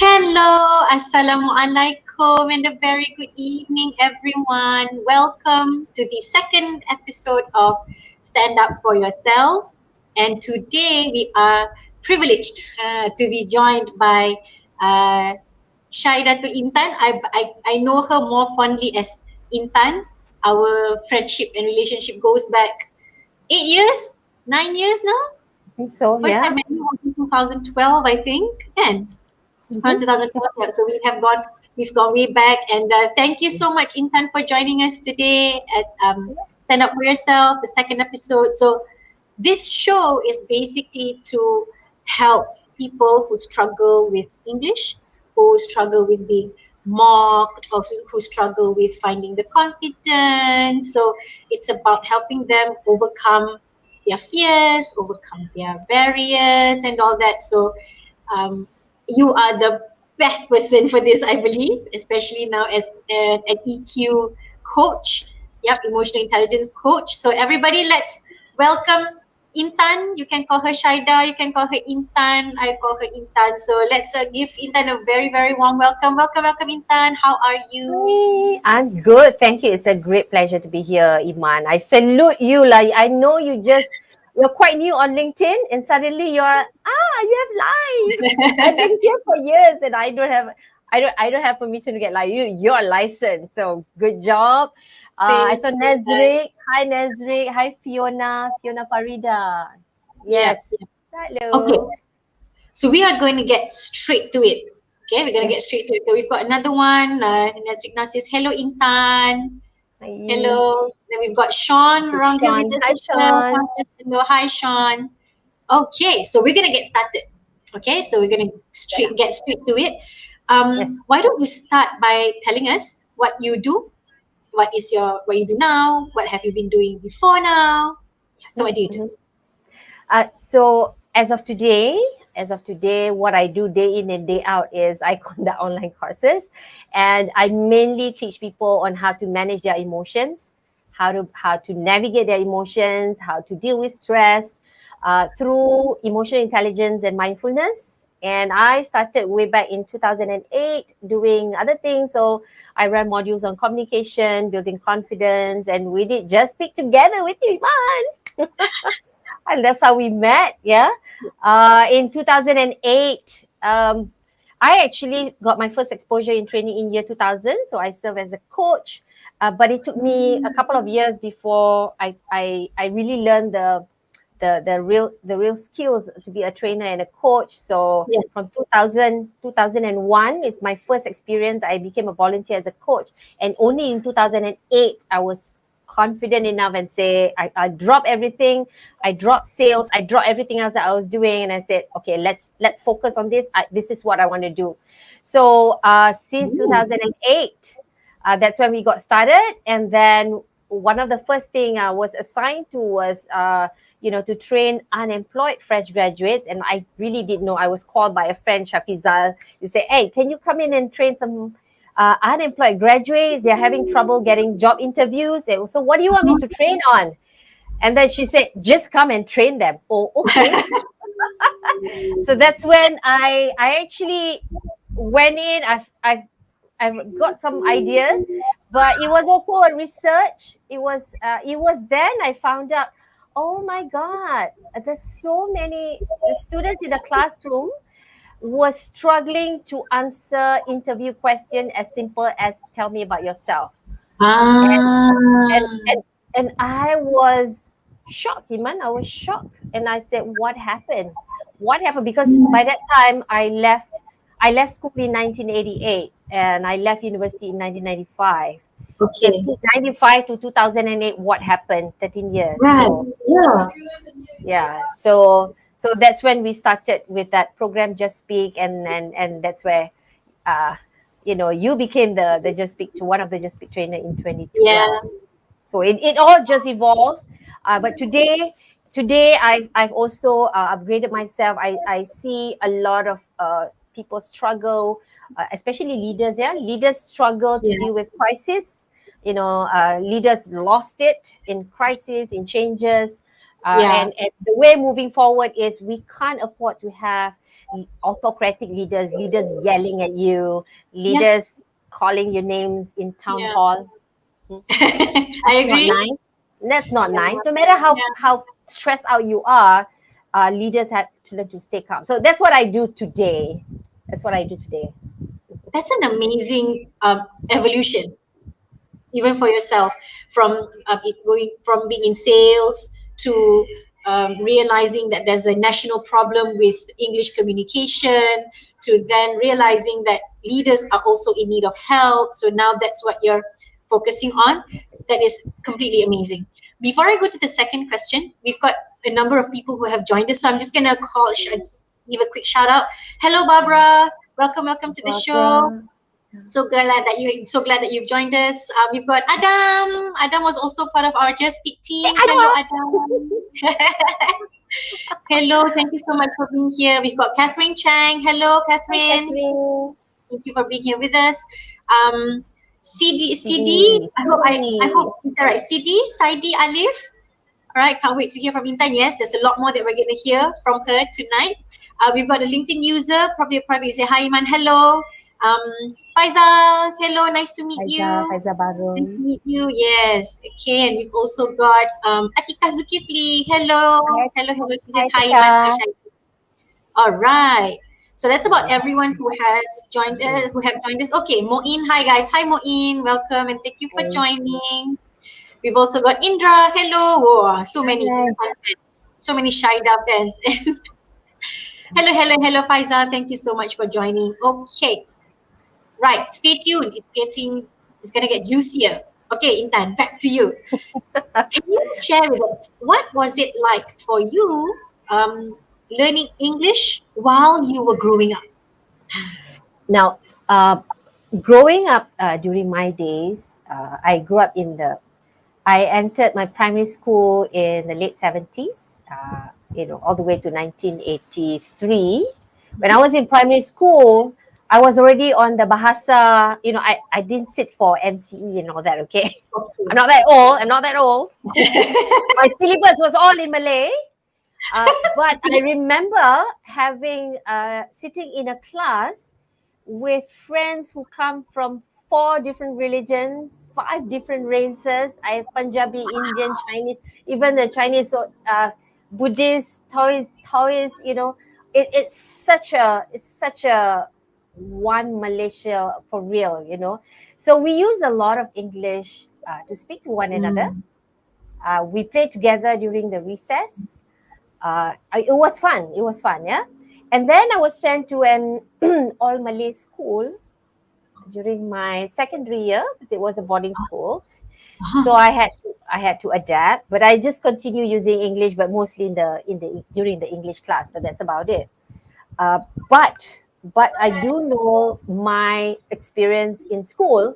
Hello, Assalamualaikum, and a very good evening, everyone. Welcome to the second episode of Stand Up for Yourself. And today we are privileged to be joined by uh, Shaida to Intan. I know her more fondly as Intan. Our friendship and relationship goes back 8 years, 9 years now. I think so, First yeah. time I met you was in 2012, I think. Then. Mm-hmm. 2012. Yeah. So we've gone way back. And thank you so much, Intan, for joining us today at Stand Up for Yourself, the second episode. So this show is basically to help people who struggle with English, who struggle with being mocked, or who struggle with finding the confidence. So it's about helping them overcome their fears, overcome their barriers, and all that. So um, you are the best person for this, I believe, especially now as an EQ coach. Yep, emotional intelligence coach. So everybody, let's welcome Intan. You can call her Shaida. You can call her Intan. I call her Intan. So let's give Intan a very, very warm welcome. Welcome, welcome, Intan. How are you? Hi, I'm good. Thank you. It's a great pleasure to be here, Iman. I salute you. Like I know you're quite new on LinkedIn, and suddenly you have live. I've been here for years, and I don't have permission to get live. You're licensed, so good job. I Thank saw you, guys. Nazrik. Hi Nazrik. Hi Fiona Farida. Yep. Yes. Yep. Okay. Hello. So we are going to get straight to it. Okay, we're going to get Yes. straight to it. So we've got another one. Natrikna says, hello, Intan. Hi. Hello. Then we've got Sean Okay, around here with Sean. us Hi, as well. Sean. Sean says, hello. Hi, Sean. Okay, so we're going to get started. Okay, so we're going to get straight to it. Yes. Why don't you start by telling us what you do? What you do now? What have you been doing before now? Yeah, so what do you do? Mhm. So as of today, what I do day in and day out is I conduct online courses, and I mainly teach people on how to manage their emotions, how to navigate their emotions, how to deal with stress through emotional intelligence and mindfulness. And I started way back in 2008 doing other things. So I ran modules on communication, building confidence, and we did Just Speak Together with you, Iman. And that's how we met. Yeah. In 2008, I actually got my first exposure in training in year 2000. So I served as a coach. But it took me a couple of years before I really learned the real skills to be a trainer and a coach. So Yeah. from 2001 is my first experience. I became a volunteer as a coach, and only in 2008 I was confident enough and say I dropped everything. I dropped sales, I dropped everything else that I was doing, and I said, okay, let's focus on this. This is what I want to do. So since Ooh. 2008, that's when we got started. And then one of the first thing I was assigned to was to train unemployed fresh graduates. And I really didn't know. I was called by a friend, Shafizal, to say, hey, can you come in and train some unemployed graduates? They're having trouble getting job interviews. And so what do you want me to train on? And then she said, just come and train them. Oh, okay. So that's when I actually went in. I've got some ideas, but it was also a research. It was then I found out, oh my God, there's so many the students in the classroom was struggling to answer interview question as simple as tell me about yourself. And and Ah. and, and I was shocked, Iman. I was shocked. And I said, what happened? What happened? Because by that time I left school in 1988 and I left university in 1995. So Okay. 95 to 2008, what happened? 13 years. Right. So Yeah. yeah. So that's when we started with that program, Just Speak, and that's where uh you became the Just Speak to one of the Just Speak trainer in Yeah. 2012. So it all just evolved. But today I've also upgraded myself. I see a lot of people struggle, especially leaders. Yeah, leaders struggle to Yeah. deal with crisis. Leaders lost it in crisis, in changes. Yeah. And the way moving forward is we can't afford to have autocratic leaders, leaders yelling at you, Yeah. leaders calling your names in town Yeah. hall. I That's not agree. nice. That's not Yeah. nice. No matter Yeah. how stressed out you are, leaders have to learn to stay calm. So that's what I do today. That's what I do today. That's an amazing evolution, even for yourself, from it going from being in sales to realizing that there's a national problem with English communication, to then realizing that leaders are also in need of help. So now that's what you're focusing on. That is completely amazing. Before I go to the second question, we've got a number of people who have joined us. So I'm just going to give a quick shout out. Hello, Barbara. Welcome, welcome to the show. Barbara. So glad that you've joined us. We've got Adam. Adam was also part of our Just Speak team. I Hello, don't Adam. Hello, thank you so much for being here. We've got Catherine Chang. Hello, know, Catherine. Catherine. Thank you for being here with us. CD. CD. I hope is that right? CD Saidi Alif. All right, can't wait to hear from Intan. Yes, there's a lot more that we're going to hear from her tonight. We've got a LinkedIn user, probably a private, say hi, Iman. Hello. Faisal, hello, nice to meet you. Faiza Nice to Barun. meet you. Yes. Okay, and we've also got Atika Zulkifli. Hello. Hello, hello. She says Hi, hi, Iman. Hi, Tika. Shaida. All right. So that's about everyone who has joined us, who have joined us. Okay, Moin. Hi guys. Hi Moin. Welcome and thank you for Hi. joining. We've also got Indra. Hello. Whoa, so many Hi. fans. So many Shaida fans. Hello, hello, hello, Faisal. Thank you so much for joining. Okay. Right. Stay tuned. It's gonna get juicier. Okay, Intan, back to you. Can you share with us what was it like for you learning English while you were growing up? Now, growing up during my days, I grew up I entered my primary school in the late 70s, all the way to 1983. When I was in primary school, I was already on the Bahasa, I didn't sit for MCE and all that, okay? I'm not that old. I'm not that old. My syllabus was all in Malay. But I remember sitting in a class with friends who come from 4 different religions, 5 different races. I have Punjabi, Indian, Chinese, even the Chinese, Buddhist, Taoist. It's such a one Malaysia for real. So we use a lot of English to speak to one another. We played together during the recess. It was fun. It was fun, yeah. And then I was sent to an all Malay school during my secondary year because it was a boarding school. So I had to adapt, but I just continue using English, but mostly during the English class. But that's about it. Uh, but I do know my experience in school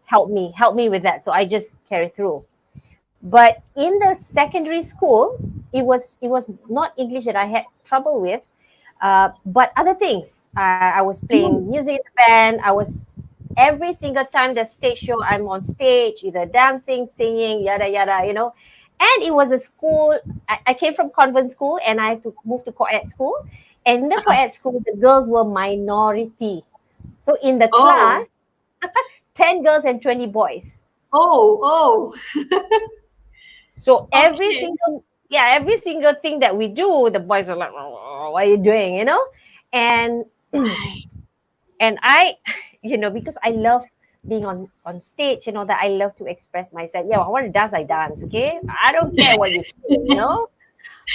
helped me with that. So I just carry through. But in the secondary school, it was not English that I had trouble with, but other things. I was playing music in the band. I was every single time the stage show, I'm on stage, either dancing, singing, yada yada. And it was a school. I came from convent school, and I had to move to co-ed school. And in the co-ed school, the girls were minority. So in the Oh, class, 10 girls and 20 boys. oh, So oh. every Okay. single thing that we do, the boys are like, "Oh, what are you doing?" And Right. and I, because I love being on stage and all that, I love to express myself. Yeah, I want to dance, I dance. Okay, I don't care what you say.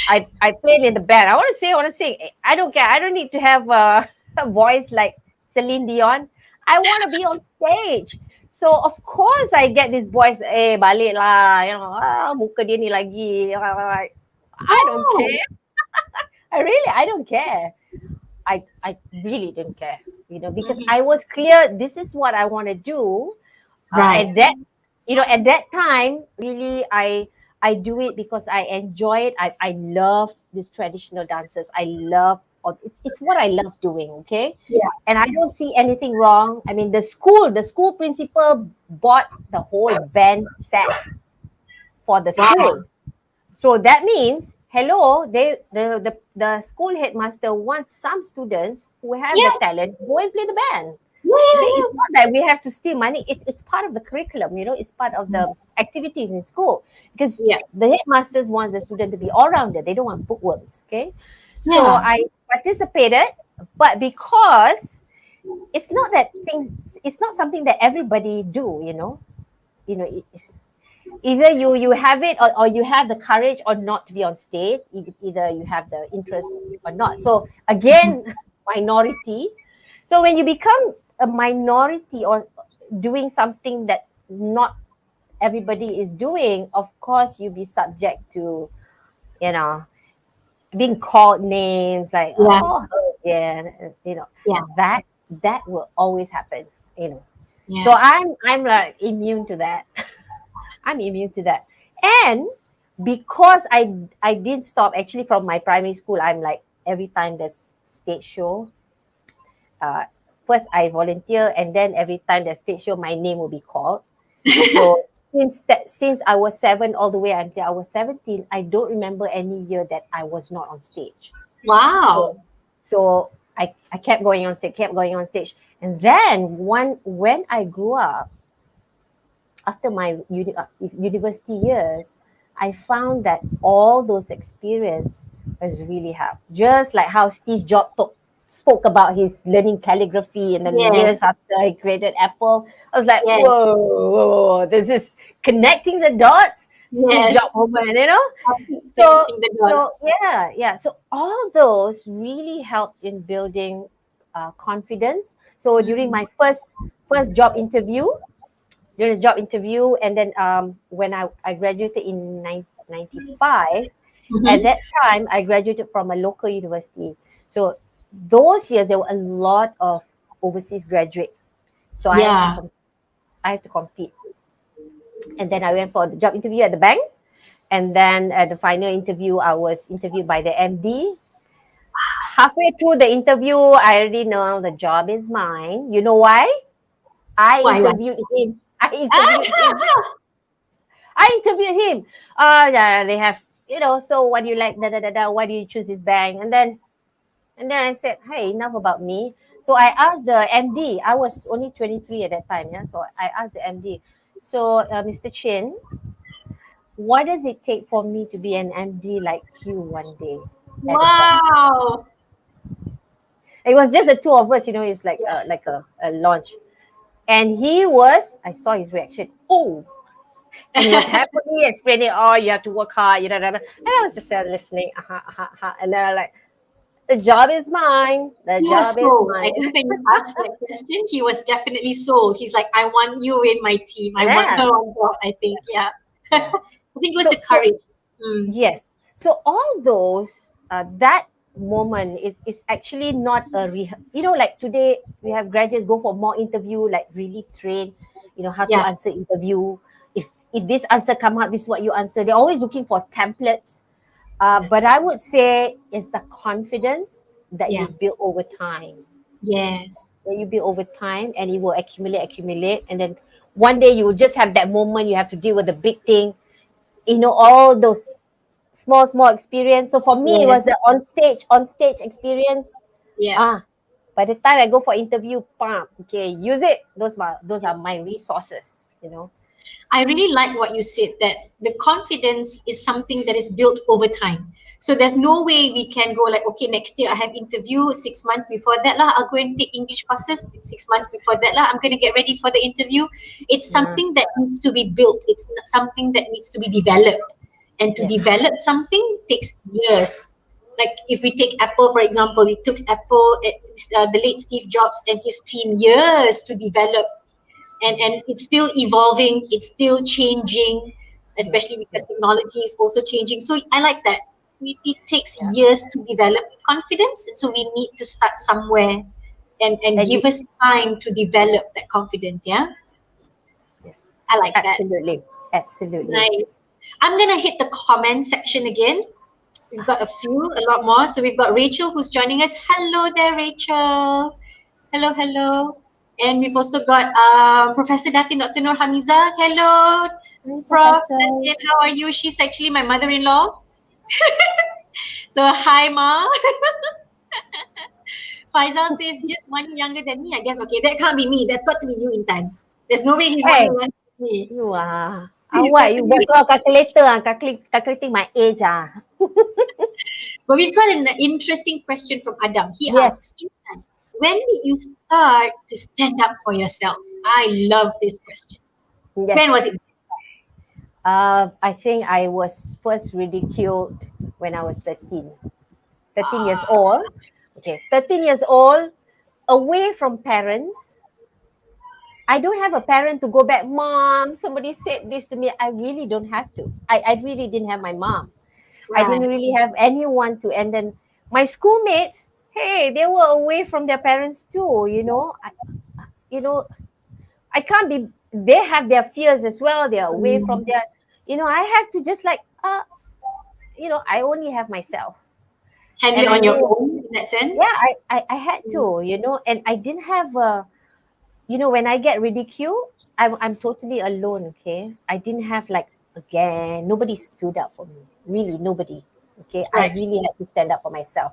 I played in the band. I want to sing. I want to sing. I don't care. I don't need to have a voice like Celine Dion. I want to be on stage. So of course I get these boys. Balik lah. Muka dia ni lagi. I don't Oh, care. I don't care. I really didn't care. Because I was clear. This is what I want to do. right. At that time, really, I do it because I enjoy it. I love these traditional dances. It's what I love doing. Okay, Yeah. and I don't see anything wrong. I mean, the school principal bought the whole band set for the Wow. school. So that means hello, the school headmaster wants some students who have the Yeah, talent go and play the band. Okay, yeah, it's not that we have to steal money. It's part of the curriculum, it's part of yeah, the activities in school, because yeah, the headmasters wants the student to be all rounded. They don't want bookworms. Okay, so yeah, I participated, but because it's not that things, it's not something that everybody do. It's either you have it, or you have the courage or not to be on stage. Either you have the interest or not. So again, minority. So when you become a minority or doing something that not everybody is doing, of course you be subject to, you know being called names like, yeah, oh, yeah, yeah, and that will always happen. So yeah. I'm like immune to that. I'm immune to that. And because I didn't stop actually from my primary school, I'm like every time there's stage show, uh, first I volunteer, and then every time there's stage show, my name will be called. So since I was 7 all the way until I was 17, I don't remember any year that I was not on stage. So Wow. I kept going on stage, kept going on stage. And then when I grew up, after my university years, I found that all those experience has really helped. Just like how Steve Jobs spoke about his learning calligraphy, and then Yes, years after he created Apple, I was like, yes, whoa, whoa, this is connecting the dots. Steve yes. Jobs moment. So Connecting the so dots. yeah. So all those really helped in building confidence. So during my first job interview, and then when I graduated in 95, at Mm-hmm. that time I graduated from a local university. So those years there were a lot of overseas graduates, so Yeah. I had to compete. And then I went for the job interview at the bank, and then at the final interview I was interviewed by the MD. Halfway through the interview, I already know the job is mine. You know why? I Why? interviewed him. I interviewed him. I interviewed him. Yeah, they have, so what do you like? Da, da, da, da, why do you choose this bank? And then I said, hey, enough about me. So I asked the MD. I was only 23 at that time. Yeah. So I asked the MD. So, Mr. Chin, what does it take for me to be an MD like you one day at the bank? Wow. It was just the two of us, it's Yes. like a launch. And I saw his reaction. Oh, and he was happily explaining, oh, you have to work hard, and I was just there listening, and then I'm like, the job is mine, the He was job is sold. I mine. think when you asked that question, he was definitely sold. He's like, I want you in my team. I want Yeah, her on board, I think. Yeah. yeah. I think it was So the so courage. Mm. yes, so all those that moment is actually not like today we have graduates go for more interview, like really train, how to Yeah. answer interview. If this answer come out, this is what you answer. They're always looking for templates. But I would say it's the confidence that Yeah. you build over time. Yes. That you build over time, and it will accumulate, and then one day you will just have that moment. You have to deal with the big thing. All those small experience. So for me, it Yes. was the on stage experience. Yeah. Ah, by the time I go for interview, bam, okay, use it. Those are my resources. I really like what you said, that the confidence is something that is built over time. So there's no way we can go like, okay, next year I have interview, 6 months before that lah, I'll go and take English classes, 6 months before that lah, I'm going to get ready for the interview. It's Yeah, something that needs to be built. It's not something that needs to be developed. And to yeah, develop something takes years. Like if we take Apple, for example, it took Apple, the late Steve Jobs and his team years to develop, and it's still evolving, it's still changing, yeah, especially because yeah, technology is also changing. So I like that it takes yeah. years to develop confidence, so we need to start somewhere, and And give us time to develop that confidence. Yeah, yes, I like that. absolutely. Nice. I'm gonna hit the comment section again. We've got a lot more. So we've got Rachel who's joining us. Hello there, Rachel. Hello, hello. And we've also got Professor Datin Dr. Nur Hamiza. Hello, Hi, Prof. Professor. Datin, how are you? She's actually my mother-in-law. So hi, Ma. Faisal says just 1 year younger than me. I guess okay, that can't be me. That's got to be you, Intan. There's no way he's 1 year Hey, younger than me. you are. He's What? You definitely. work out calculator, calculating my age. But we've got an interesting question from Adam. He Yes. asks, Intan, when did you start to stand up for yourself? I love this question. When was Yes. it? I think I was first ridiculed when I was 13. 13 years old. Okay, 13 years old, away from parents. I don't have a parent to go back. Mom, somebody said this to me. I really don't have to. I really didn't have my mom. I Right. didn't really have anyone to. And then my schoolmates, hey, they were away from their parents too. You know, I can't be. They have their fears as well. They're away from Mm. their. I have to just like, I only have myself, Handle and it I on your know. own in that sense. Yeah, I had to. And I didn't have a. When I get ridiculed, I'm totally alone. Okay, I didn't have like again. Nobody stood up for me. Really, nobody. Okay, I Right. really had to stand up for myself.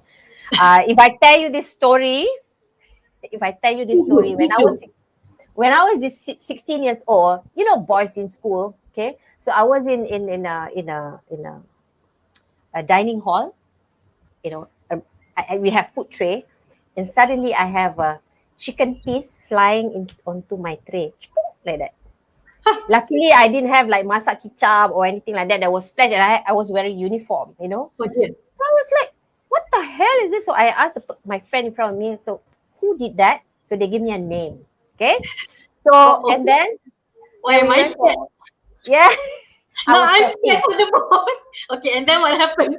If I tell you this story, Please do. when Please I was do. 16 years old, boys in school. Okay, so I was in a dining hall. You know, we have food tray, and suddenly I have a chicken piece flying onto my tray, like that. Luckily, I didn't have like masak kicap or anything like that. That was splash, and I was wearing uniform. Oh dear. So I was like, "What the hell is this?" So I asked my friend in front of me, "So who did that?" So they give me a name. Okay. So Oh, and then why am we I went for, scared? yeah. I No, was I'm 14. scared of the boy. Okay, and then what happened?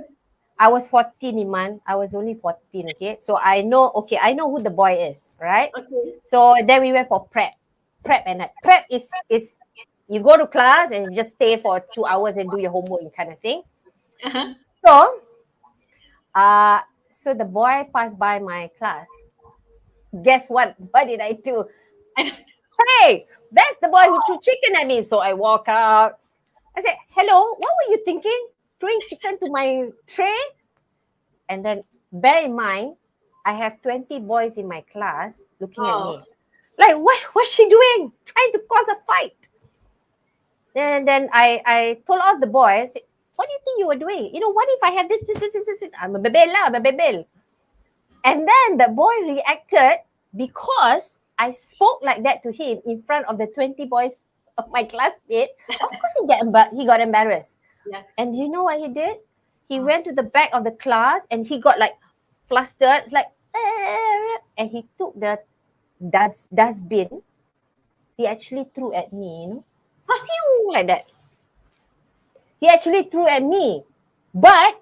I was 14, Iman. I was only 14, okay? So I know who the boy is, right? Okay. So then we went for prep. Prep is you go to class and you just stay for 2 hours and do your homework and kind of thing. Uh-huh. So uh so the boy passed by my class. Guess what? What did I do? I, Hey, that's the boy who threw chicken at me. So I walk out. I said, hello, what were you thinking? Throwing chicken to my tray? And then bear in mind, I have 20 boys in my class looking at oh, me. Like, what's she doing? Trying to cause a fight. And then I told off the boy, I said, what do you think you were doing? What if I have this? I'm a bebel lah, I'm a bebel. And then the boy reacted because I spoke like that to him in front of the 20 boys of my classmate. Of course he got embarrassed. yeah. And you know what he did? He went to the back of the class and he got like flustered, like, and he took the dustbin. He actually threw at me, like that. He actually threw at me, but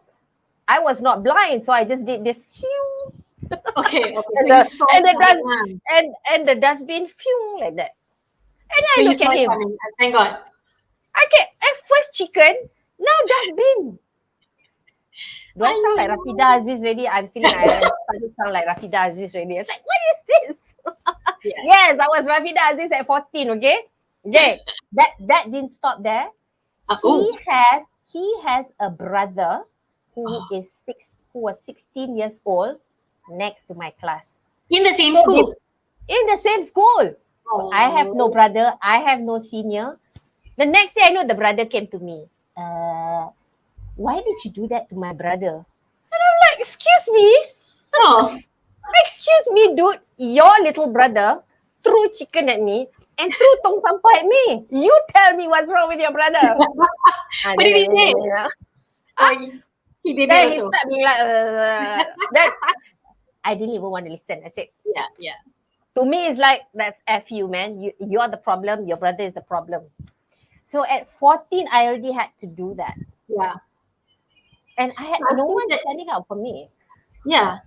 I was not blind, so I just did this. Okay, okay. And So you the saw and the it dust coming. and the dustbin, like that. And So I you look saw at it him. coming. Thank God. Okay, at first chicken, now dustbin. Do I sound like I Rafida Aziz already? I'm feeling I'm starting to sound like Rafida Aziz already. It's like, what is this? yeah. Yes, I was Rafida Aziz at 14, okay? Okay. That didn't stop there. Oh, He has a brother who was 16 years old next to my class. in the same So school. in the same school. So I have no Oh, brother, I have no senior. The next day I know the brother came to me. Why did you do that to my brother? And I'm like, excuse me? oh. Excuse me, dude. Your little brother threw chicken at me and threw tong sampah at me. You tell me what's wrong with your brother. What did he say? Oh, he did it Then he also. started being like, then I didn't even want to listen. I said, Yeah, yeah. to me, it's like, that's F you, man. You're the problem. Your brother is the problem. So at 14, I already had to do that. Yeah. And I had So I no think one that, standing up for me. yeah.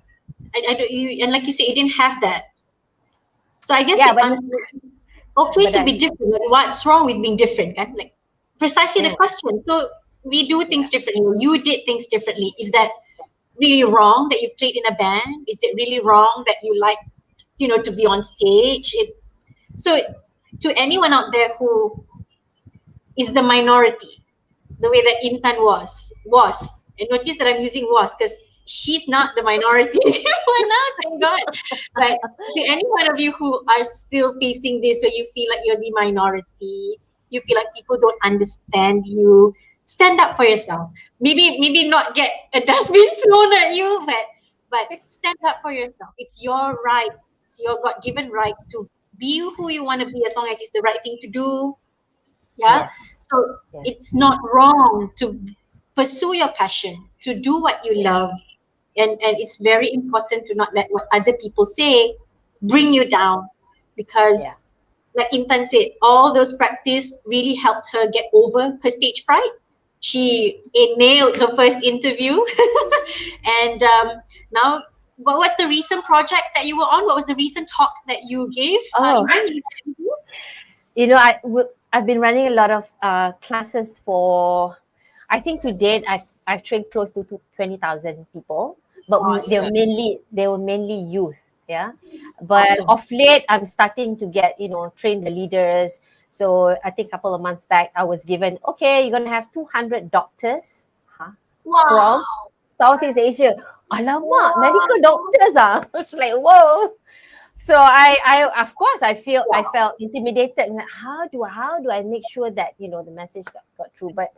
I don't, and like you say, you didn't have that. So I guess Yeah, it's okay to be different. Like, what's wrong with being different? Right? Like precisely the question. So we do things differently. You did things differently. Is that really wrong that you played in a band? Is it really wrong that you like, to be on stage? So to anyone out there who is the minority, the way that Intan was, And notice that I'm using was because she's not the minority anymore now, thank God. But to any one of you who are still facing this, where you feel like you're the minority, you feel like people don't understand you, stand up for yourself. Maybe not get a dustbin thrown at you, but stand up for yourself. It's your right. It's your God-given right to be who you want to be, as long as it's the right thing to do. Yeah. Yes. So Yes. it's not wrong to pursue your passion, to do what you love. And it's very important to not let what other people say bring you down, because like Intan said, all those practice really helped her get over her stage fright. She nailed her first interview. And now, what's the recent project that you were on? What was the recent talk that you gave? Oh. Intan, You know, I've been running a lot of classes for, I think to date I've trained close to 20,000 people, but Awesome. they were mainly youth, yeah. But Awesome. of late, I'm starting to get, train the leaders. So I think a couple of months back, I was given, okay, you're gonna have 200 doctors, Wow. from Southeast Asia. Alamak, medical doctors ah. It's like, whoa. So I of course I felt intimidated. And like, how do I make sure that the message got through? But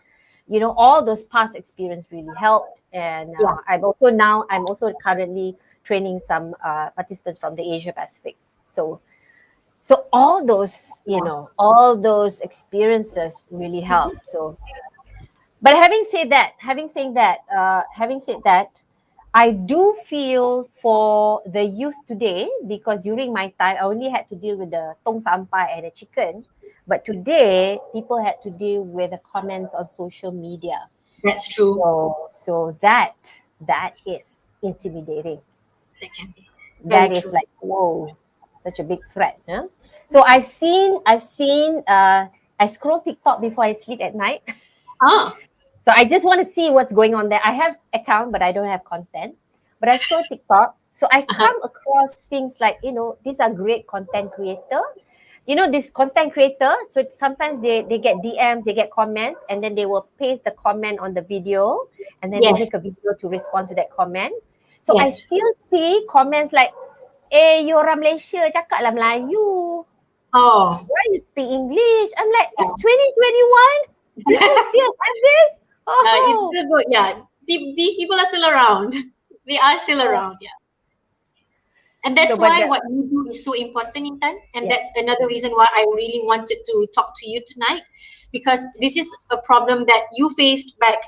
all those past experience really helped. And I'm also currently training some participants from the Asia Pacific. So all those all those experiences really help. So, but having said that, I do feel for the youth today, because during my time, I only had to deal with the tong sampai and the chicken. But today, people had to deal with the comments on social media. That's true. So that is intimidating. That can be. That Very is true. like, whoa, such a big threat. Huh? So I scroll TikTok before I sleep at night. Ah, So I just want to see what's going on there. I have account, but I don't have content. But I scroll TikTok. So I come across things like, these are great content creator. This content creator, so sometimes they get DMs, they get comments, and then they will paste the comment on the video, and then they yes, make a video to respond to that comment. So I yes. still see comments like, you orang Malaysia, cakap lah Melayu. Oh, Why you speak English? I'm like, it's 2021? People still have this? it's Oh, still good. Yeah, these people are still around. They are still around. Yeah. And that's So, but why what you do is so important, Intan. And Yeah. that's another reason why I really wanted to talk to you tonight, because this is a problem that you faced back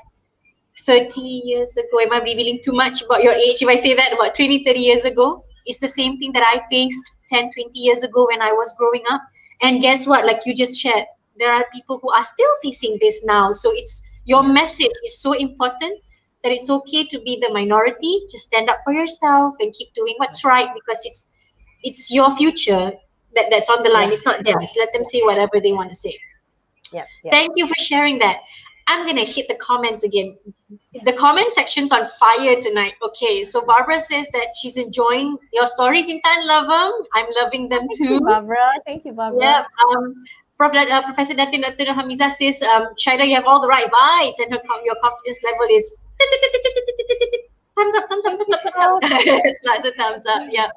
30 years ago. Am I revealing too much about your age if I say that? About 20, 30 years ago? It's the same thing that I faced 10, 20 years ago when I was growing up. And guess what? Like you just shared, there are people who are still facing this now. So it's your message is so important, that it's okay to be the minority, to stand up for yourself and keep doing what's right, because it's your future that's on the line. Yeah. It's not theirs. Let them say whatever they want to say. Yeah. Thank you for sharing that. I'm gonna hit the comments again. The comment section's on fire tonight. Okay, so Barbara says that she's enjoying your stories. Intan, love them. I'm loving them too. Thank you, Barbara. Yep. Professor Datin Dr. Hamiza says, Shaida, you have all the right vibes, and your confidence level is thumbs up, thumbs up, thumbs up, thumbs up. It's lots of thumbs up. Yeah.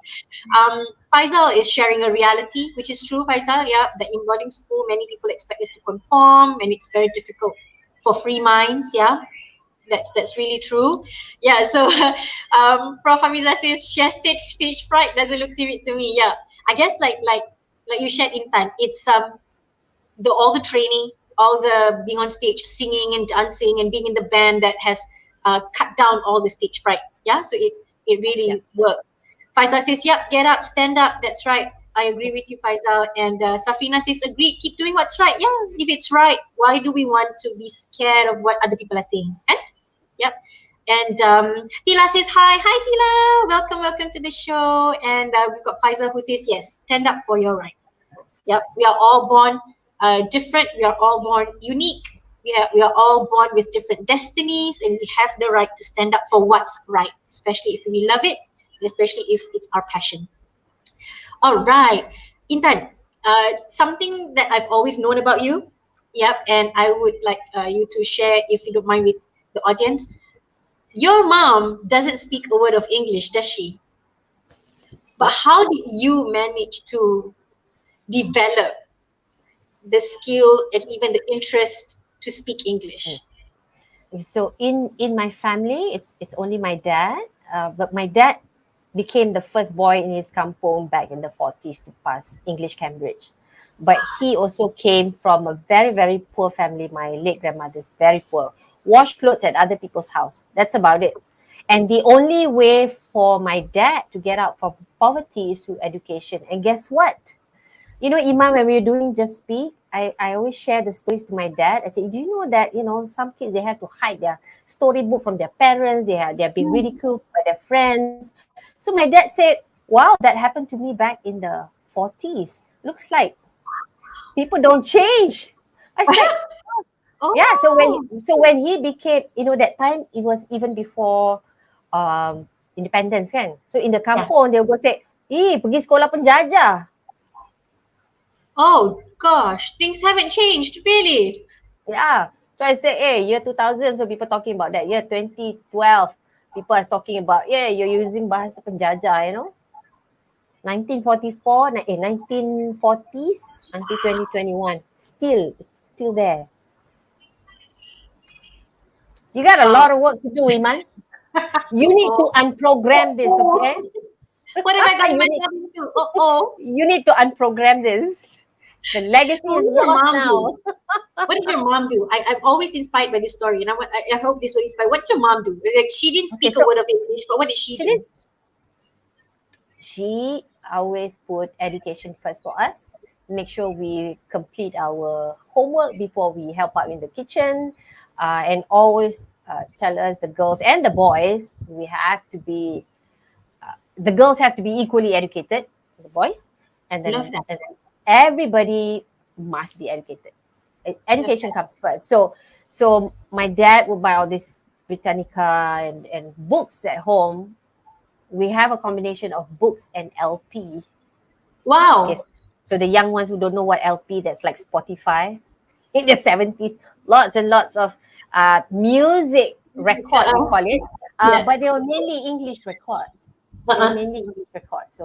Faisal is sharing a reality, which is true, Faisal. Yeah, that in boarding school, many people expect us to conform, and it's very difficult for free minds. Yeah, that's really true. Yeah. So, Prof Hamiza says she has stage fright. Doesn't look timid to me. Yeah, I guess like you shared, Intan, it's all the training, all the being on stage, singing and dancing, and being in the band that has cut down all the stage fright. Yeah, so it really works. Faisal says, yep, get up, stand up. That's right. I agree with you, Faisal. And Safina says, agreed, keep doing what's right. Yeah, if it's right, why do we want to be scared of what other people are saying? And yep. And Tila says, hi Tila, welcome to the show. And we've got Faisal who says, yes, stand up for your right. Yep, we are all born different. We are all born unique. We are all born with different destinies, and we have the right to stand up for what's right, especially if we love it, and especially if it's our passion. All right, Intan, something that I've always known about you, yep, and I would like you to share, if you don't mind, with the audience. Your mom doesn't speak a word of English, does she? But how did you manage to develop the skill and even the interest to speak English? So in my family, it's only my dad. But my dad became the first boy in his kampong back in the 40s to pass English Cambridge. But he also came from a very, very poor family. My late grandmother's very poor. Wash clothes at other people's house. That's about it. And the only way for my dad to get out from poverty is through education. And guess what? You know, Iman, when we were doing Just Speak, I always share the stories to my dad. I say, do you know that, some kids, they have to hide their storybook from their parents. They're being ridiculed by their friends. So my dad said, wow, that happened to me back in the 40s. Looks like people don't change. I said, Oh, yeah. So when he became, that time, it was even before independence, kan? So in the yeah. kampung, they will say, pergi sekolah penjajah. Oh gosh, things haven't changed, really. Yeah. So I said, hey, year 2000, so people talking about that. Year 2012, people are talking about, yeah, you're using bahasa penjajah, 1944, 1940s until 2021. Still, it's still there. You got a lot Wow. of work to do, Iman. You need to unprogram this, okay? What have I gotten you, need, myself into? Oh. you need to unprogram this. The legacy What is did your lost mom now. do? What did your mom do? I'm always inspired by this story, and I hope this will inspire. What did your mom do? Like, she didn't Okay, speak a so word of English, but what did she she do? did. She always put education first for us. Make sure we complete our homework before we help out in the kitchen, and always tell us, the girls and the boys, the girls have to be equally educated, the boys, and Love then, that. and then everybody must be educated. Love Education that. comes first. So my dad would buy all this Britannica and books at home. We have a combination of books and LP. Okay, Wow. so the young ones who don't know what LP, that's like Spotify in the 70s, lots and lots of music record, we Uh, call it. yeah. But they were mainly English records. They were Uh-uh. mainly English records.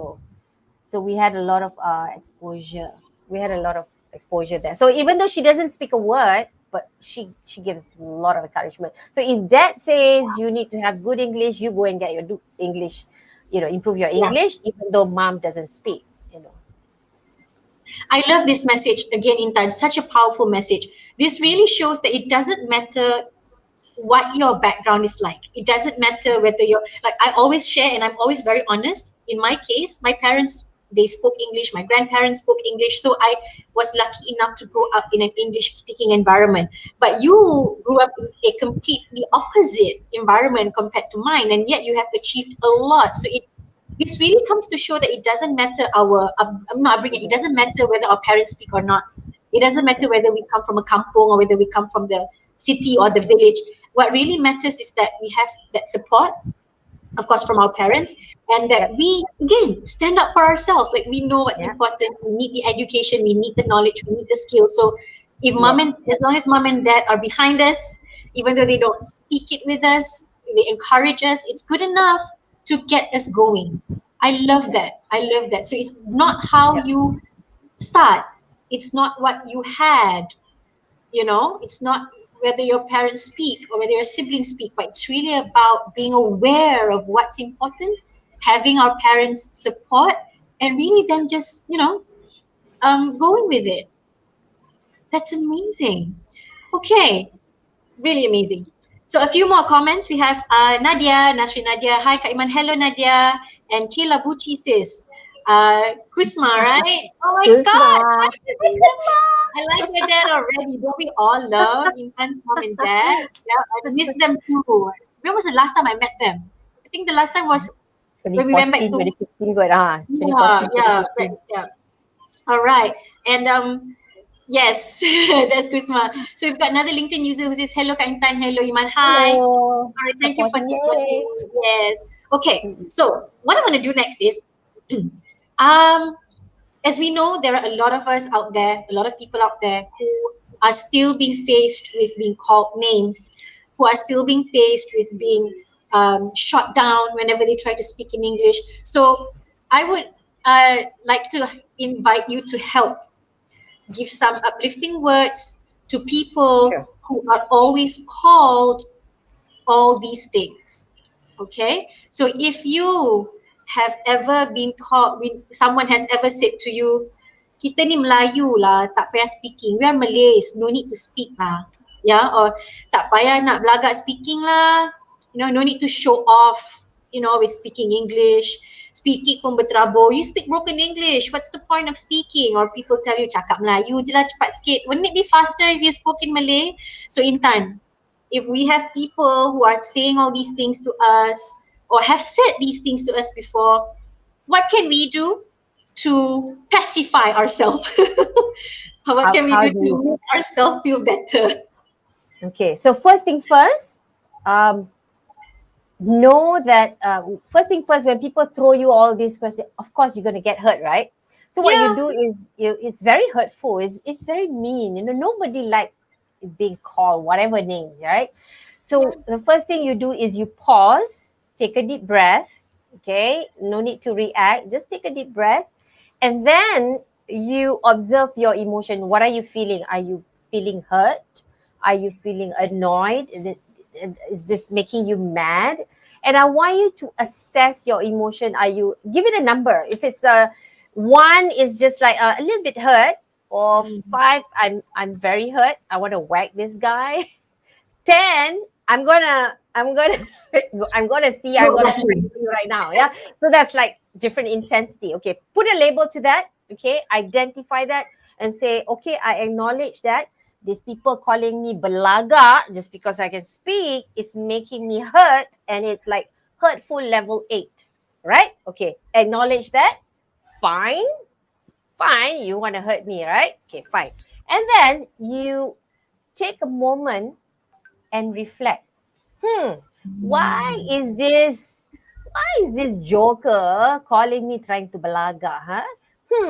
So we had a lot of exposure. We had a lot of exposure there. So even though she doesn't speak a word, but she gives a lot of encouragement. So if dad says you need to have good English, you go and get your English, improve your Yeah. English, even though mom doesn't speak. I love this message again, Intan. Such a powerful message. This really shows that it doesn't matter what your background is like. It doesn't matter whether you're like, I always share and I'm always very honest. In my case, my parents, they spoke English, my grandparents spoke English, so I was lucky enough to grow up in an English speaking environment. But you grew up in a completely opposite environment compared to mine, and yet you have achieved a lot. So this really comes to show that it doesn't matter our not upbringing. It doesn't matter whether our parents speak or not. It doesn't matter whether we come from a kampong or whether we come from the city or the village. What really matters is that we have that support, of course, from our parents, and that Yep. we again stand up for ourselves. Like, we know what's Yeah. important. We need the education, we need the knowledge, we need the skills. So if Yes. as long as mom and dad are behind us, even though they don't speak it with us, they encourage us, it's good enough to get us going. I love that. I love that. So it's not how Yep. you start, it's not what you had, it's not whether your parents speak or whether your siblings speak, but it's really about being aware of what's important, having our parents support, and really then just going with it. That's amazing. Okay, really amazing. So a few more comments. We have Nadia, Nasri Nadia. Hi, Kak Iman. Hello, Nadia. And Kayla Bucci says, Kusma, right? Oh my God. Kusma. I like your dad already. Don't we all love Intan's mom and dad? Yeah, I miss them too. When was the last time I met them? I think the last time was when we went back 2014, to, 2015 kot. yeah, 2014, yeah, 2015. yeah. All right. And yes, that's Kusma. So we've got another LinkedIn user who says, hello, Kak Intan. Hello, Iman. Hi. Hello. All right, thank you for Supporting, supporting. yay. Yes. Okay. Mm-mm. So what I want to do next is, um, as we know, there are a lot of us out there, a lot of people out there who are still being faced with being called names, who are still being faced with being shot down whenever they try to speak in English. So I would like to invite you to help give some uplifting words to people Sure. who are always called all these things. Okay, so if you have ever been called, when someone has ever said to you, kita ni Melayu lah, tak payah speaking, we are Malays, no need to speak lah, yeah, or tak payah nak belagak speaking lah, no need to show off, with speaking English, speaking pun berterabur, you speak broken English, what's the point of speaking? Or people tell you, cakap Melayu je lah, cepat sikit, wouldn't it be faster if you spoke in Malay? So Intan, if we have people who are saying all these things to us or have said these things to us before, what can we do to pacify ourselves? What can we How do do to you- make ourselves feel better? Okay, so first thing first, know that first thing first, when people throw you all these questions, of course you're going to get hurt, right? So what Yeah. you do is it's very hurtful. It's very mean. Nobody like being called whatever names, right? So the first thing you do is you pause, take a deep breath. Okay, no need to react. Just take a deep breath, and then you observe your emotion. What are you feeling? Are you feeling hurt? Are you feeling annoyed? Is this making you mad? And I want you to assess your emotion. Are you, give it a number? If it's a one is just like a little bit hurt, or five, I'm very hurt, I want to whack this guy. 10, I'm gonna I'm gonna see, I'm gonna That's see you right now. Yeah. So that's like different intensity. Okay. Put a label to that. Okay. Identify that and say, okay, I acknowledge that these people calling me belaga just because I can speak, it's making me hurt, and it's like hurtful level 8. Right? Okay. Acknowledge that. Fine. Fine. You want to hurt me, right? Okay, fine. And then you take a moment and reflect. Why is this joker calling me trying to belaga, huh?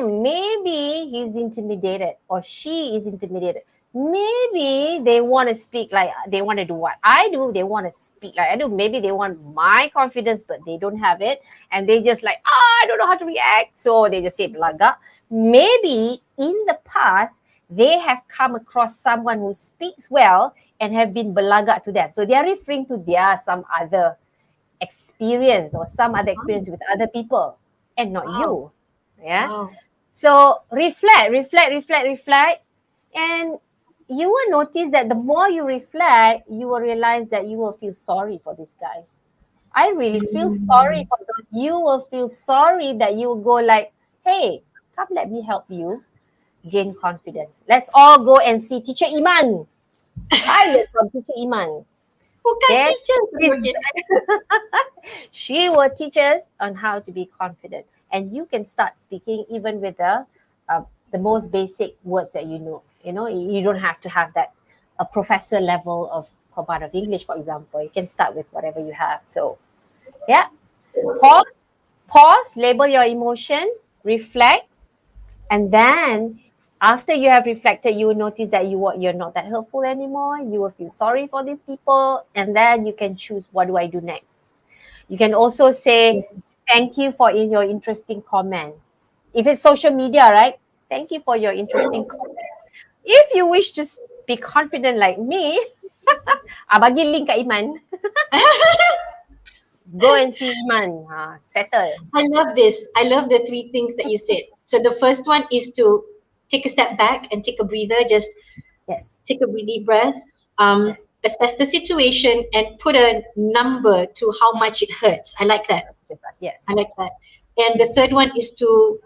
Maybe he's intimidated or she is intimidated. Maybe they want to speak like they want to do what I do. They want to speak like I do. Maybe they want my confidence, but they don't have it. And they just like, I don't know how to react. So they just say belaga. Maybe in the past, they have come across someone who speaks well and have been belaga to them. So they are referring to some other experience or some other experience with other people and not you. Yeah. Wow. So reflect. And you will notice that the more you reflect, you will realize that you will feel sorry for these guys. I really feel sorry for those. You will feel sorry that you will go like, hey, come let me help you gain confidence. Let's all go and see Teacher Iman. Hi, let's from Teacher Iman. Bukan Okay. teacher. She will teach us on how to be confident, and you can start speaking even with the most basic words that you know. You don't have to have that a professor level of command of English, for example. You can start with whatever you have. So, yeah, pause, label your emotion, reflect, and then after you have reflected, you will notice that you're not that hurtful anymore. You will feel sorry for these people, and then you can choose, what do I do next? You can also say, thank you for your interesting comment. If it's social media, right? Thank you for your interesting comment. If you wish to be confident like me, bagi link kat Iman. Go and see Iman. Settle. I love this. I love the 3 things that you said. So the first one is to take a step back and take a breather. Just take a deep breath. Assess the situation and put a number to how much it hurts. I like that. Yes. I like that. And the third one is to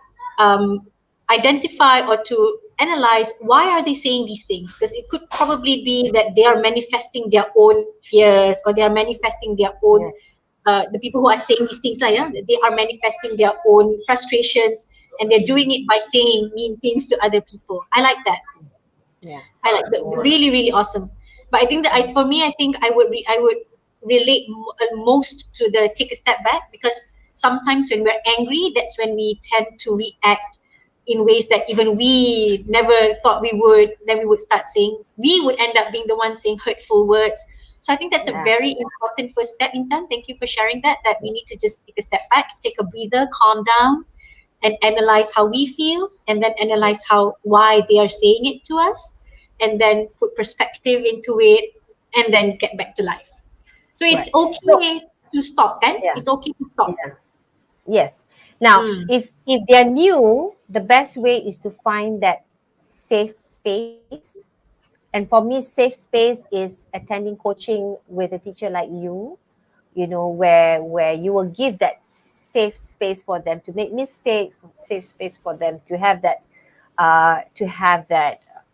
identify or to analyze, why are they saying these things? Because it could probably be that they are manifesting their own fears, or they are manifesting their own the people who are saying these things, they are manifesting their own frustrations, and they're doing it by saying mean things to other people. I like that. Yeah, I like that. Really, really awesome. But I think that for me, I think I would relate most to the take a step back, because sometimes when we're angry, that's when we tend to react in ways that even we never thought we would. Then we would start saying, we would end up being the one saying hurtful words. So I think that's a very important first step, Intan. Thank you for sharing that we need to just take a step back, take a breather, calm down, and analyze how we feel, and then analyze why they are saying it to us, and then put perspective into it, and then get back to life. So it's okay to stop, kan? It's okay to stop. Yes. Now, if they're new, the best way is to find that safe space. And for me, safe space is attending coaching with a teacher like you know, where you will give that safe space for them to make mistakes, safe space for them to have that,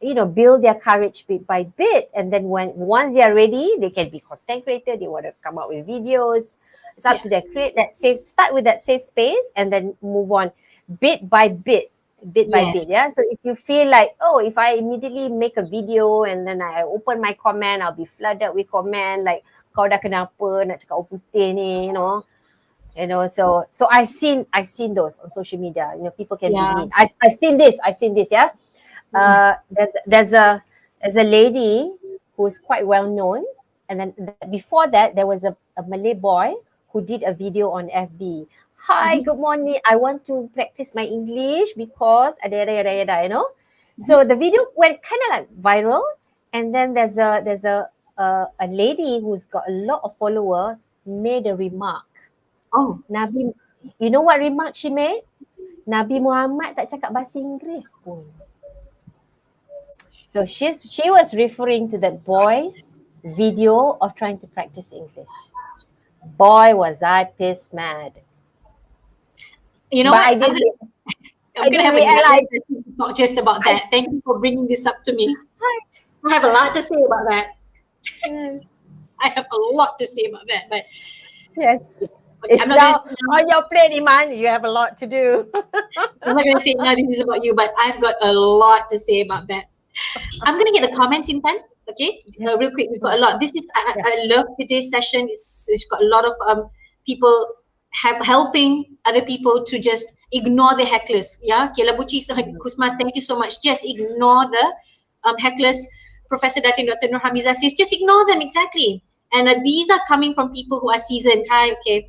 you know, build their courage bit by bit. And then once they are ready, they can be content creator. They want to come out with videos. It's up to them. Create that start with that safe space, and then move on bit by bit. By bit, yeah. So if you feel like, oh, if I immediately make a video and then I open my comment, I'll be flooded with comment like, kau dah kenapa nak cakap orang putih ni, you know. So I've seen those on social media. You know, people can be mean. I've seen this, yeah. There's a lady who's quite well known, and then before that there was a Malay boy who did a video on FB. Hi, good morning. I want to practice my English because you know. So the video went kind of like viral, and then there's a lady who's got a lot of followers made a remark. Oh, Nabi, you know what remark she made? Nabi Muhammad tak cakap bahasa Inggeris pun. So she was referring to that boy's video of trying to practice English. Boy, was I pissed mad. You know but what? I'm going to have a talk just about that. Thank you for bringing this up to me. I have a lot to say about that. Yes. I have a lot to say about that. But yes. It's now on your plate, Iman. You have a lot to do. I'm not going to say now this is about you, but I've got a lot to say about that. I'm going to get the comments in time. Okay, real quick, we've got a lot. This is I love today's session. It's got a lot of people helping other people to just ignore the hecklers. Yeah, Kela Buci, Kusma, thank you so much. Just ignore the hecklers. Professor Datin Dr. Nur Hamizah says just ignore them, exactly. And these are coming from people who are seasoned. Hi, okay.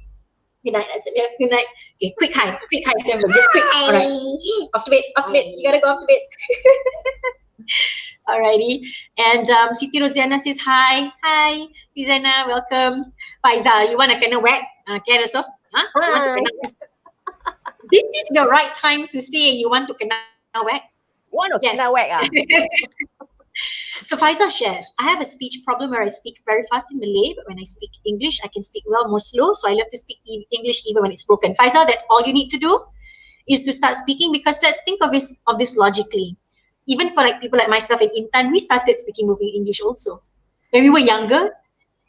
Good night. That's it. Yeah, good night. Okay, quick hi. Just quick. All right. Off to bed. You gotta go off to bed. Alrighty. And Siti Rosiana says hi. Hi, Rizana, welcome. Faizal, you wanna kena whack? Okay, so, huh? You want to kena whack? This is the right time to say you want to kena whack. Kena whack. So Faizal shares, I have a speech problem where I speak very fast in Malay, but when I speak English, I can speak well more slow. So I love to speak English even when it's broken. Faizal, that's all you need to do is to start speaking, because let's think of this logically. Even for like people like myself and Intan, we started speaking broken English also. When we were younger,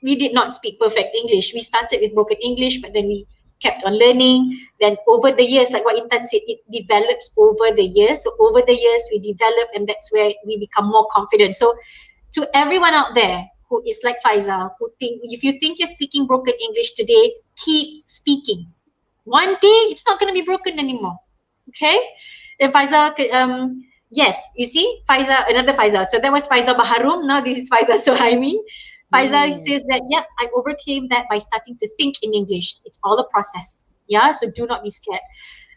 we did not speak perfect English. We started with broken English, but then we kept on learning. Then over the years, like what Intan said, it develops over the years. So over the years, we develop, and that's where we become more confident. So to everyone out there who is like Faizal, if you think you're speaking broken English today, keep speaking. One day, it's not going to be broken anymore. Okay? And Faizal, yes, you see, Faizal, another Faizal. So that was Faizal Baharum. Now this is Faizal Suhaimi. Faizal says that, yep, I overcame that by starting to think in English. It's all a process. Yeah, so do not be scared.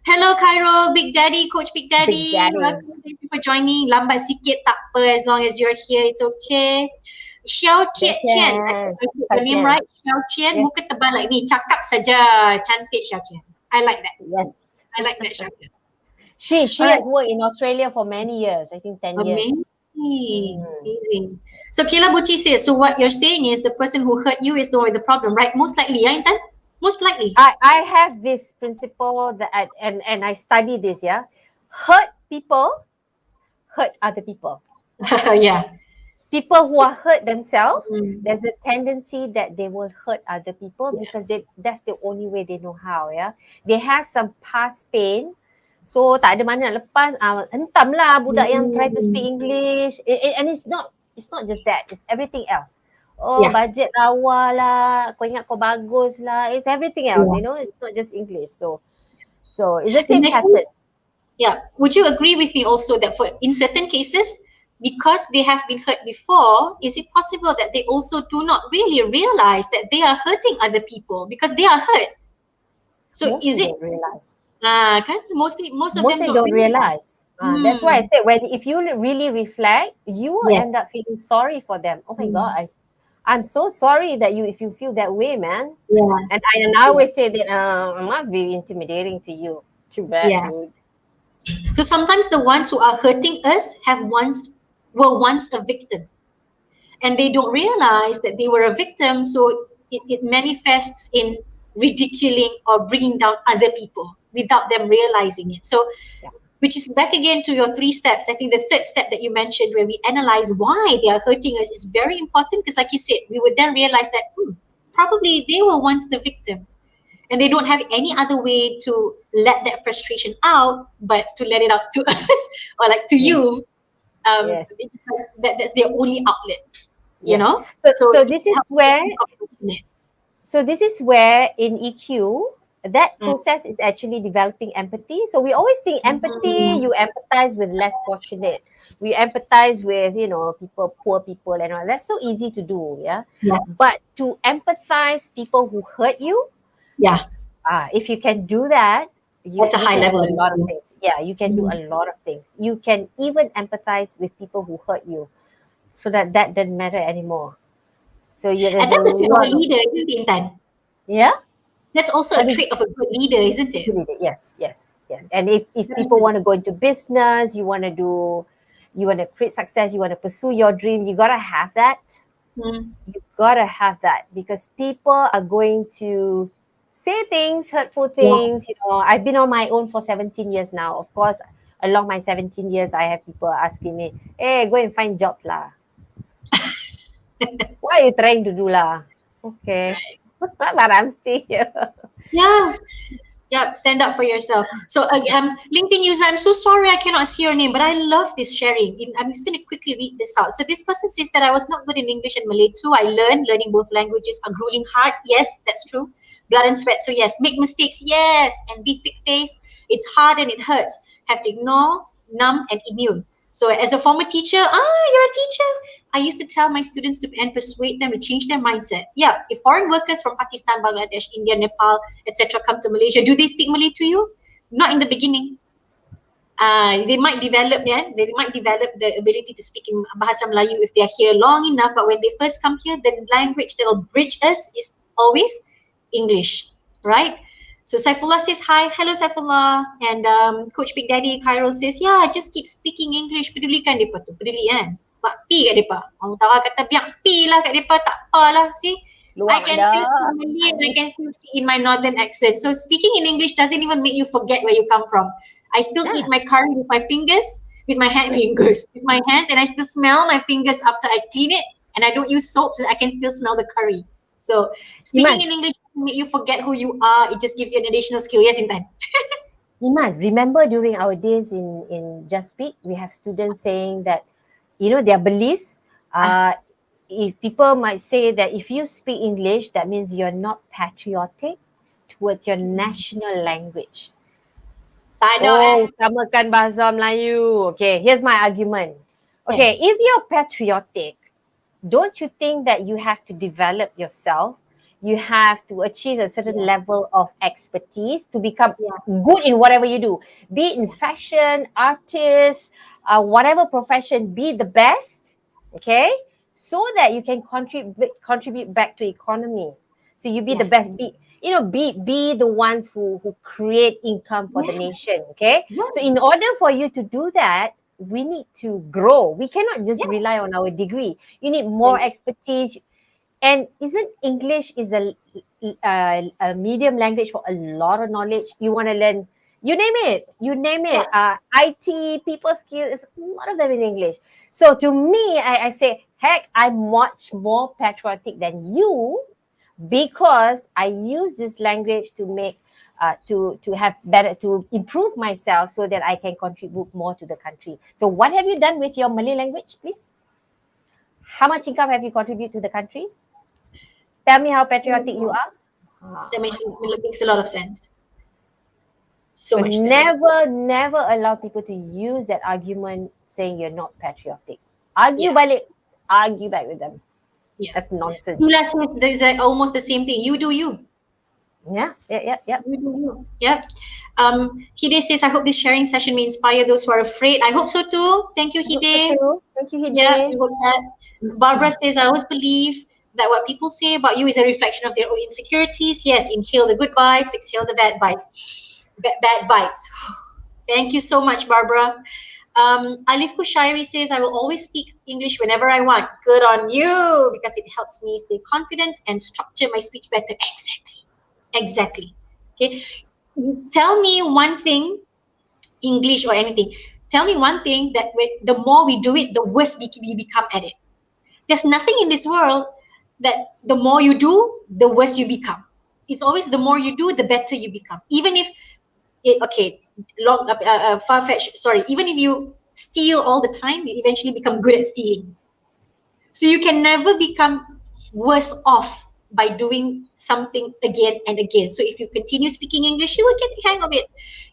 Hello, Cairo, Big Daddy, Coach Big Daddy. Welcome, thank you for joining. Lambat sikit tak apa, as long as you're here, it's okay. Xiao Qian, I said your name right. Xiao Qian, muka tebal like ni, cakap saja, cantik Xiao Qian. I like that. Yes, I like that, Xiao Qian. She has worked in Australia for many years. I think 10 years. Amazing. So Kela Buci says, so what you're saying is the person who hurt you is the one with the problem, right? Most likely, yeah, Intan? Most likely. I have this principle that I study this, yeah. Hurt people, hurt other people. Yeah. People who are hurt themselves, there's a tendency that they will hurt other people because that's the only way they know how, yeah. They have some past pain. So tak ada mana nak lepas, hentam lah budak yang try to speak English. And it's not just that, it's everything else. Budget lawa lah, kau ingat kau bagus lah. It's everything else, you know. It's not just English. So it's the same pattern. Yeah. Would you agree with me also that in certain cases, because they have been hurt before, is it possible that they also do not really realize that they are hurting other people because they are hurt? So Mostly is it don't realize. most of them Mostly don't don't realize. That's why I Hmm. said, if you really reflect, you will end Yes. up feeling sorry for them. Oh my God, Hmm. I'm so sorry that if you feel that way, man. Yeah. And I always say that it must be intimidating to you. Too bad, Yeah. dude. So sometimes the ones who are hurting us were once a victim, and they don't realize that they were a victim. So it manifests in ridiculing or bringing down other people without them realizing it. So Yeah. which is back again to your 3 steps. I think the third step that you mentioned, where we analyze why they are hurting us, is very important, because, like you said, we would then realize that probably they were once the victim, and they don't have any other way to let that frustration out but to let it out to us, or like to Yes. you, Yes. because that's their only outlet, you Yes. know. So, So so it this is helps them where be compassionate. So this is where in EQ, that Mm. process is actually developing empathy. So we always think empathy, Mm. you empathize with less fortunate. We empathize with, people, poor people and all. That's so easy to do, yeah. Yeah, But to empathize people who hurt you, yeah, if you can do that, you that's a you high can do level a of lot of empathy. things. Yeah, you can do Mm. a lot of things. You can even empathize with people who hurt you, so that doesn't matter anymore. So yeah, And there's a that's a trait of a lot of, leader, isn't it, Intan? yeah. That's also How a do trait of a good leader, isn't it? Yes, yes, yes. And if people want to go into business, you want to create success, you want to pursue your dream, you gotta have that. Mm. You gotta have that, because people are going to say things, hurtful Yeah. things. I've been on my own for 17 years now. Of course, along my 17 years, I have people asking me, "Hey, go and find jobs lah. What are you trying to do lah?" Okay, but I'm still here. Yeah. Yeah, stand up for yourself. So, LinkedIn user, I'm so sorry I cannot see your name, but I love this sharing. I'm just going to quickly read this out. So, this person says that I was not good in English and Malay too. I learning both languages are grueling hard. Yes, that's true. Blood and sweat. So, yes, make mistakes. Yes, and be thick face. It's hard and it hurts. Have to ignore, numb, and immune. So, as a former teacher, you're a teacher. I used to tell my students to and persuade them to change their mindset. Yeah, if foreign workers from Pakistan, Bangladesh, India, Nepal, etc. come to Malaysia, do they speak Malay to you? Not in the beginning. They might develop, they might develop the ability to speak in Bahasa Melayu if they're here long enough. But when they first come here, the language that will bridge us is always English, right? So Saifullah says hi, hello Saifullah, and Coach Big Daddy Khairul says, yeah, just keep speaking English. Pedulikan depa tu, peduli kan? Mak pi kat depa. Orang Tara kata biar pi lah kat depa, tak apalah. See, I Luang can dah. still speak Malay and I can still speak in my northern accent. So speaking in English doesn't even make you forget where you come from. I still eat Yeah. my curry with my fingers, with my fingers, with my hands, and I still smell my fingers after I clean it. And I don't use soap, so I can still smell the curry. So speaking Iman, in English doesn't make you forget who you are. It just gives you an additional skill. Yes, Intan. Remember during our days in Just Speak, we have students saying that, their beliefs. If people might say that if you speak English, that means you're not patriotic towards your national language. Tak ada Oh, utamakan bahasa Melayu. Okay, here's my argument. Okay, if you're patriotic, don't you think that you have to develop yourself? You have to achieve a certain level of expertise to become good in whatever you do, be it in fashion, artist, whatever profession, be the best, okay? So that you can contribute back to economy. So you be the Yes. best, be the ones who create income for the nation, okay? Yeah. So in order for you to do that, we need to grow. We cannot just rely on our degree. You need more expertise. And isn't English is a medium language for a lot of knowledge? You want to learn, you name it. IT, people skills, a lot of them in English. So to me, I say, heck, I'm much more patriotic than you, because I use this language to make to have better, to improve myself, so that I can contribute more to the country. So what have you done with your Malay language, please? How much income have you contributed to the country? Tell me how patriotic you are. That makes a lot of sense. So So much sense. never allow people to use that argument saying you're not patriotic. Argue Yeah. balik. Argue back with them. Yeah. That's nonsense. Tula says there's almost the same thing. You do you. Yeah. You do you. Yep. Hide says, I hope this sharing session may inspire those who are afraid. I hope so too. Thank you, I hope so Hide. too. Thank you, Yeah, Hide. I hope that. Barbara says, I always believe that what people say about you is a reflection of their own insecurities. Yes, inhale the good vibes, exhale the bad vibes. Bad vibes. Thank you so much, Barbara. Alif Kushairi says, I will always speak English whenever I want. Good on you, because it helps me stay confident and structure my speech better. Exactly. Okay. Tell me one thing, English or anything. Tell me one thing that the more we do it, the worse we become at it. There's nothing in this world that the more you do, the worse you become. It's always the more you do, the better you become. Even if okay, far-fetched, sorry, even if you steal all the time, you eventually become good at stealing. So you can never become worse off by doing something again and again. So if you continue speaking English, you will get the hang of it.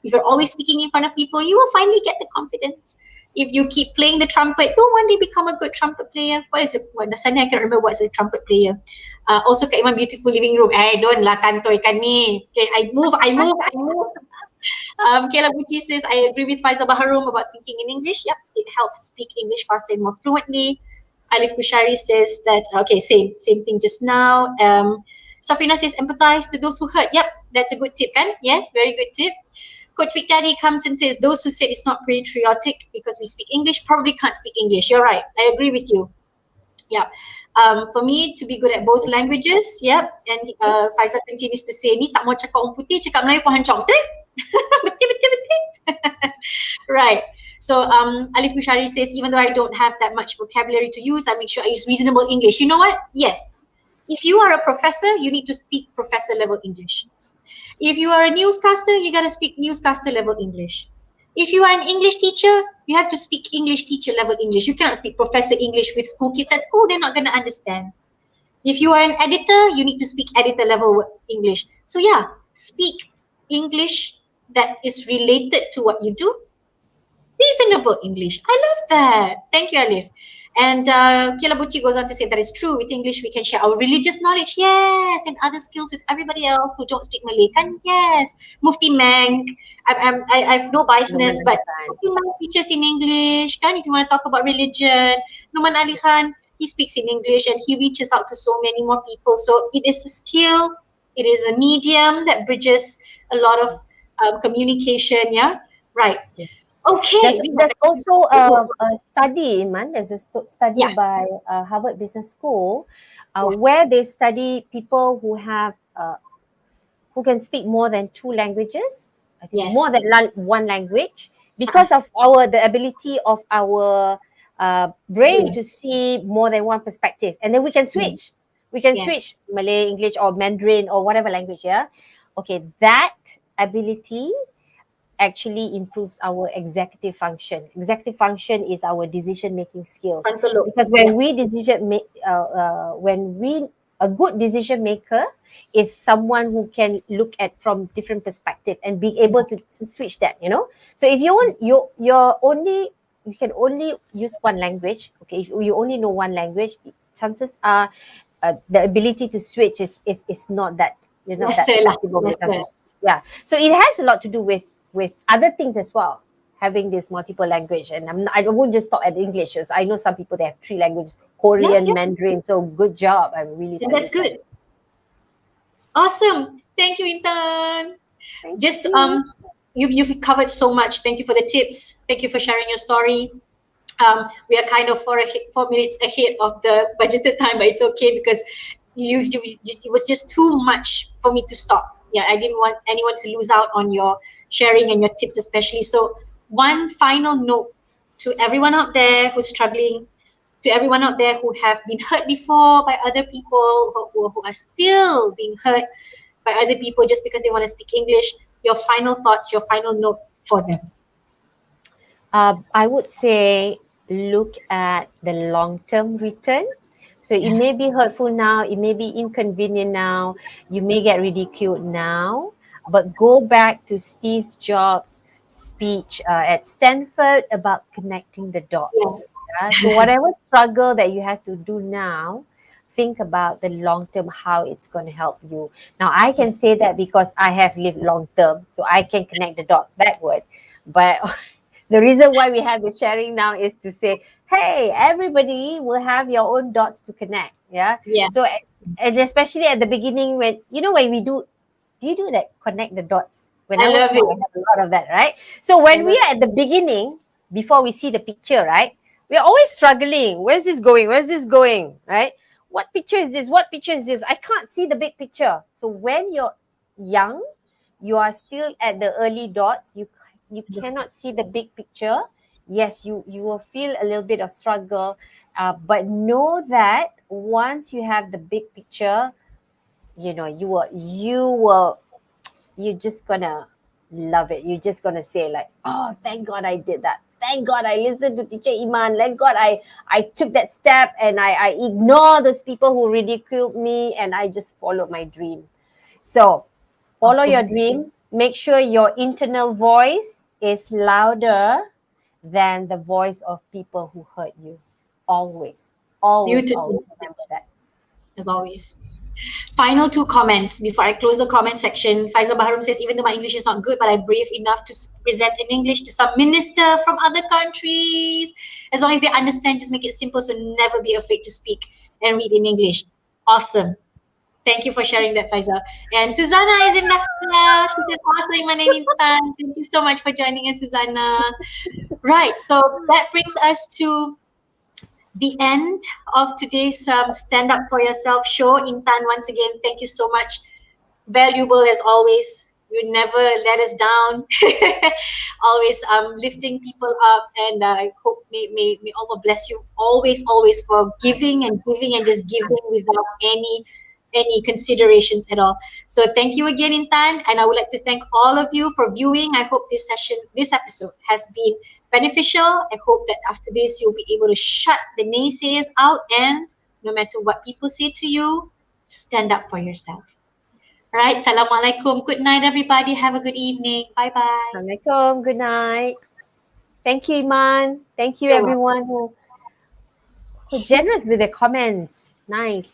If you're always speaking in front of people, you will finally get the confidence. If you keep playing the trumpet, you'll one day become a good trumpet player. What is it? Suddenly I can't remember what's a trumpet player. Also, Kak Iman, beautiful living room. Don't lah kantoy kan ni. Okay, I move. Kayla Bucci says, I agree with Faisal Baharum about thinking in English. Yep, it helped speak English faster and more fluently. Alif Kushari says that, okay, same thing just now. Safina says, empathize to those who hurt. Yep, that's a good tip, kan? Yes, very good tip. Coach Vic Daddy comes and says, those who said it's not patriotic because we speak English probably can't speak English. You're right. I agree with you. Yeah. For me, to be good at both languages, yep. And Faisal continues to say, ni tak mau cakap orang putih, cakap Melayu pun hancur. Betul? betul. Right. So Alif Kushari says, even though I don't have that much vocabulary to use, I make sure I use reasonable English. You know what? Yes. If you are a professor, you need to speak professor level English. If you are a newscaster, you got to speak newscaster level English. If you are an English teacher, you have to speak English teacher level English. You cannot speak professor English with school kids at school. They're not going to understand. If you are an editor, you need to speak editor level English. So yeah, speak English that is related to what you do. Reasonable English. I love that. Thank you, Alif. And Kila Bucci goes on to say that is true. With English, we can share our religious knowledge, yes, and other skills with everybody else who don't speak Malay. Kan, yes. Mufti Mang. I have no biasness, but Mufti Mang teaches in English. Kan, if you want to talk about religion, Numan Ali Khan, he speaks in English and he reaches out to so many more people. So it is a skill. It is a medium that bridges a lot of communication. Yeah, right. Yeah. Okay. There's also a study, Iman. There's a study Yes. by Harvard Business School where they study people who have who can speak more than two languages. I think Yes. more than one language because of the ability of our brain to see more than one perspective, and then we can switch. We can switch Malay, English, or Mandarin, or whatever language. Yeah. Okay, that ability actually improves our executive function. Executive function is our decision-making skills. Because when we a good decision maker is someone who can look at from different perspective and be able to switch that. You know. So if you can only use one language. Okay, if you only know one language, chances are the ability to switch is not that possible. Yeah. So it has a lot to do with other things as well, having this multiple language. And I won't just stop at English. I know some people, they have three languages, Korean, Mandarin. So good job. I'm really and that's good. Awesome. Thank you, Intan. You've covered so much. Thank you for the tips. Thank you for sharing your story. We are kind of 4 minutes ahead of the budgeted time, but it's okay because it was just too much for me to stop. Yeah, I didn't want anyone to lose out on your sharing and your tips especially. So one final note to everyone out there who's struggling, to everyone out there who have been hurt before by other people, who are still being hurt by other people just because they want to speak English, your final thoughts, your final note for them. I would say look at the long-term return. So it may be hurtful now, it may be inconvenient now, you may get ridiculed now, but go back to Steve Jobs' speech at Stanford about connecting the dots. Yes. Yeah? So whatever struggle that you have to do now, think about the long term, how it's going to help you. Now I can say that because I have lived long term, so I can connect the dots backward. But the reason why we have the sharing now is to say, hey, everybody will have your own dots to connect. Yeah. Yeah. So, and especially at the beginning, when when we do you do that connect the dots? When I I was love small, it. I had a lot of that, right? So I when love we are at the beginning, before we see the picture, right? We're always struggling. Where's this going? Where's this going? Right? What picture is this? What picture is this? I can't see the big picture. So when you're young, you are still at the early dots. You cannot see the big picture. Yes, you will feel a little bit of struggle, but know that once you have the big picture, you're just gonna love it. You're just gonna say like, oh, thank God I did that. Thank God I listened to teacher Iman. Thank God I took that step, and I ignore those people who ridiculed me, and I just followed my dream. So follow your Awesome. dream. Make sure your internal voice is louder than the voice of people who hurt you. Always, always, Beautiful, always remember that. as always. Final two comments before I close the comment section. Faisal Baharum says, even though my English is not good, but I'm brave enough to present in English to some minister from other countries. As long as they understand, just make it simple. So never be afraid to speak and read in English. Awesome. Thank you for sharing that, Faisal. And Susanna is in the house. She says, awesome, Iman and Intan. Thank you so much for joining us, Susanna. Right. So that brings us to the end of today's Stand Up For Yourself show. Intan, once again, thank you so much. Valuable as always. You never let us down. Always lifting people up. And I hope may Allah bless you always, always for giving and just giving without any considerations at all. So thank you again, Intan. And I would like to thank all of you for viewing. I hope this episode has been beneficial. I hope that after this, you'll be able to shut the naysayers out, and no matter what people say to you, stand up for yourself. All right. Assalamualaikum. Good night, everybody. Have a good evening. Bye bye. Assalamualaikum. Good night. Thank you, Iman. Thank you, You're welcome. everyone who generous with their comments. Nice.